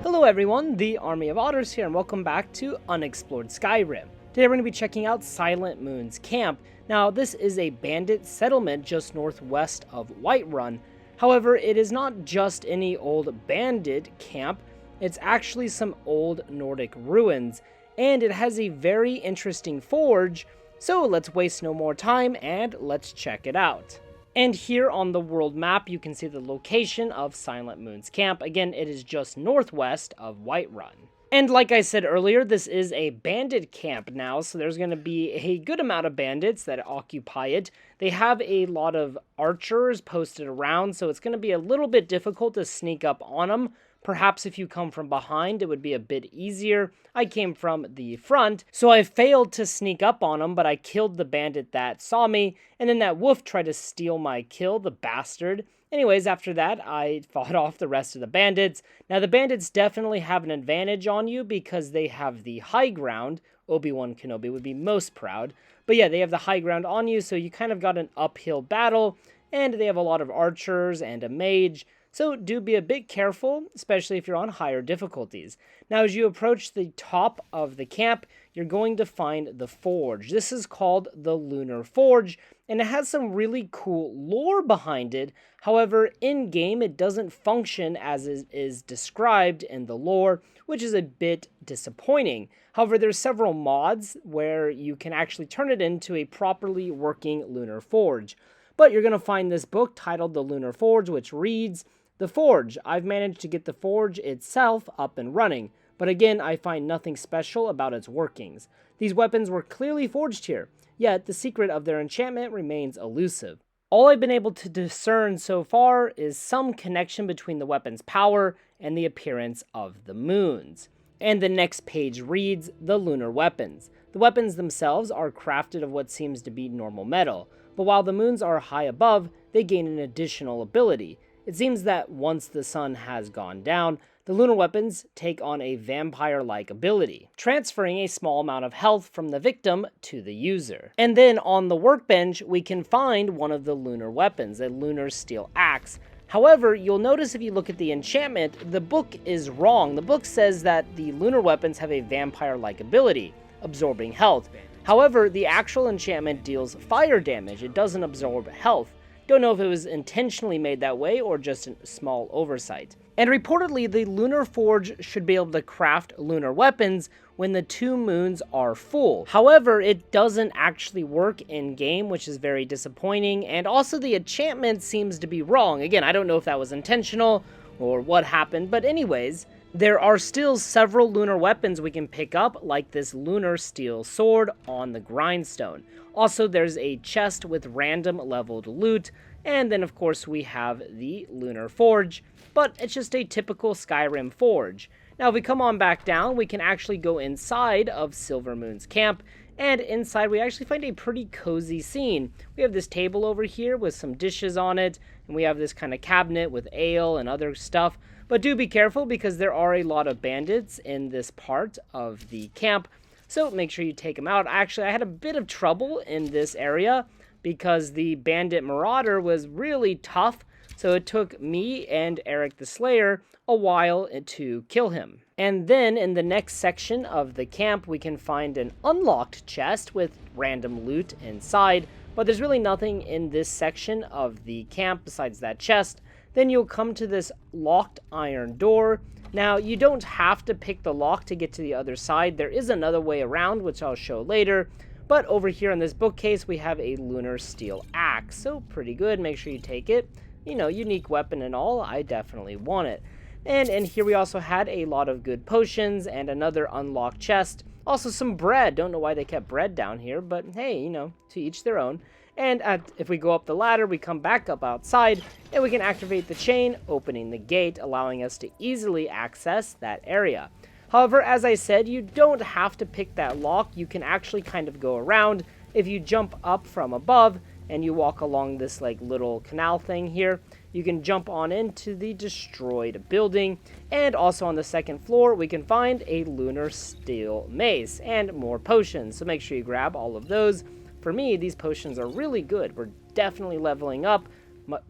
Hello everyone, the Army of Otters here, and welcome back to Unexplored Skyrim. Today we're going to be checking out Silent Moon's camp. Now this is a bandit settlement just northwest of Whiterun. However, it is not just any old bandit camp, it's actually some old Nordic ruins, and it has a very interesting forge, so let's waste no more time and let's check it out. And here on the world map, you can see the location of Silent Moon's camp. Again, it is just northwest of Whiterun. And like I said earlier, this is a bandit camp now, so there's going to be a good amount of bandits that occupy it. They have a lot of archers posted around, so it's going to be a little bit difficult to sneak up on them. Perhaps if you come from behind, it would be a bit easier. I came from the front, so I failed to sneak up on him, but I killed the bandit that saw me, and then that wolf tried to steal my kill, the bastard. Anyways, after that, I fought off the rest of the bandits. Now, the bandits definitely have an advantage on you because they have the high ground. Obi-Wan Kenobi would be most proud. But yeah, they have the high ground on you, so you kind of got an uphill battle, and they have a lot of archers and a mage. So do be a bit careful, especially if you're on higher difficulties. Now, as you approach the top of the camp, you're going to find the forge. This is called the Lunar Forge, and it has some really cool lore behind it. However, in-game, it doesn't function as is described in the lore, which is a bit disappointing. However, there's several mods where you can actually turn it into a properly working Lunar Forge. But you're going to find this book titled The Lunar Forge, which reads, "The Forge. I've managed to get the forge itself up and running, but again, I find nothing special about its workings. These weapons were clearly forged here, yet the secret of their enchantment remains elusive. All I've been able to discern so far is some connection between the weapon's power and the appearance of the moons." And the next page reads, "The lunar weapons. The weapons themselves are crafted of what seems to be normal metal, but while the moons are high above, they gain an additional ability. It seems that once the sun has gone down, the lunar weapons take on a vampire-like ability, transferring a small amount of health from the victim to the user." And then on the workbench, we can find one of the lunar weapons, a lunar steel axe. However, you'll notice if you look at the enchantment, the book is wrong. The book says that the lunar weapons have a vampire-like ability, absorbing health. However, the actual enchantment deals fire damage. It doesn't absorb health. Don't know if it was intentionally made that way or just a small oversight. And reportedly, the Lunar Forge should be able to craft lunar weapons when the two moons are full. However, it doesn't actually work in-game, which is very disappointing, and also the enchantment seems to be wrong. Again, I don't know if that was intentional or what happened, but anyways, there are still several lunar weapons we can pick up, like this lunar steel sword on the grindstone. Also, there's a chest with random leveled loot, and then of course we have the Lunar Forge, but it's just a typical Skyrim forge. Now if we come on back down, we can actually go inside of Silver Moon's camp, and inside we actually find a pretty cozy scene. We have this table over here with some dishes on it, and we have this kind of cabinet with ale and other stuff. But do be careful because there are a lot of bandits in this part of the camp, so make sure you take them out. Actually, I had a bit of trouble in this area because the bandit marauder was really tough, so it took me and Eric the Slayer a while to kill him. And then in the next section of the camp, we can find an unlocked chest with random loot inside, but there's really nothing in this section of the camp besides that chest. Then you'll come to this locked iron door. Now, you don't have to pick the lock to get to the other side. There is another way around, which I'll show later. But over here in this bookcase, we have a lunar steel axe. So pretty good. Make sure you take it. You know, unique weapon and all. I definitely want it. And here we also had a lot of good potions and another unlocked chest. Also some bread. Don't know why they kept bread down here, but hey, you know, to each their own. And if we go up the ladder, we come back up outside, and we can activate the chain, opening the gate, allowing us to easily access that area. However, as I said, you don't have to pick that lock. You can actually kind of go around. If you jump up from above, and you walk along this like little canal thing here, you can jump on into the destroyed building. And also on the second floor, we can find a lunar steel mace and more potions. So make sure you grab all of those. For me, these potions are really good. We're definitely leveling up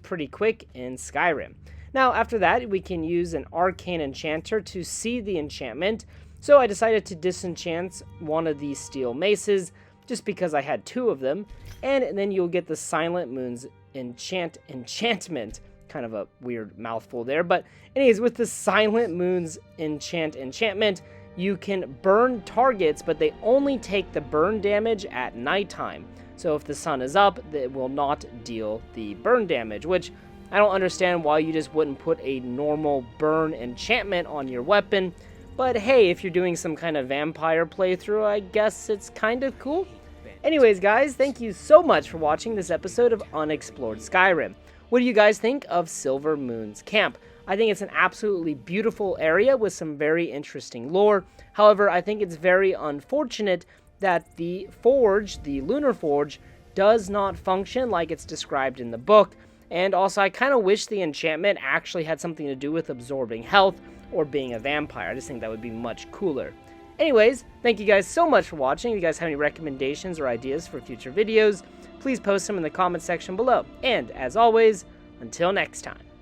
pretty quick in Skyrim. Now, after that, we can use an arcane enchanter to see the enchantment. So I decided to disenchant one of these steel maces, just because I had 2 of them. And then you'll get the Silent Moon's Enchantment. Kind of a weird mouthful there. But anyways, with the Silent Moon's Enchantment, you can burn targets, but they only take the burn damage at nighttime. So if the sun is up, it will not deal the burn damage, which I don't understand why you just wouldn't put a normal burn enchantment on your weapon. But hey, if you're doing some kind of vampire playthrough, I guess it's kind of cool. Anyways, guys, thank you so much for watching this episode of Unexplored Skyrim. What do you guys think of Silver Moon's Camp? I think it's an absolutely beautiful area with some very interesting lore. However, I think it's very unfortunate that the forge, the Lunar Forge, does not function like it's described in the book. And also, I kind of wish the enchantment actually had something to do with absorbing health or being a vampire. I just think that would be much cooler. Anyways, thank you guys so much for watching. If you guys have any recommendations or ideas for future videos, please post them in the comment section below. And as always, until next time.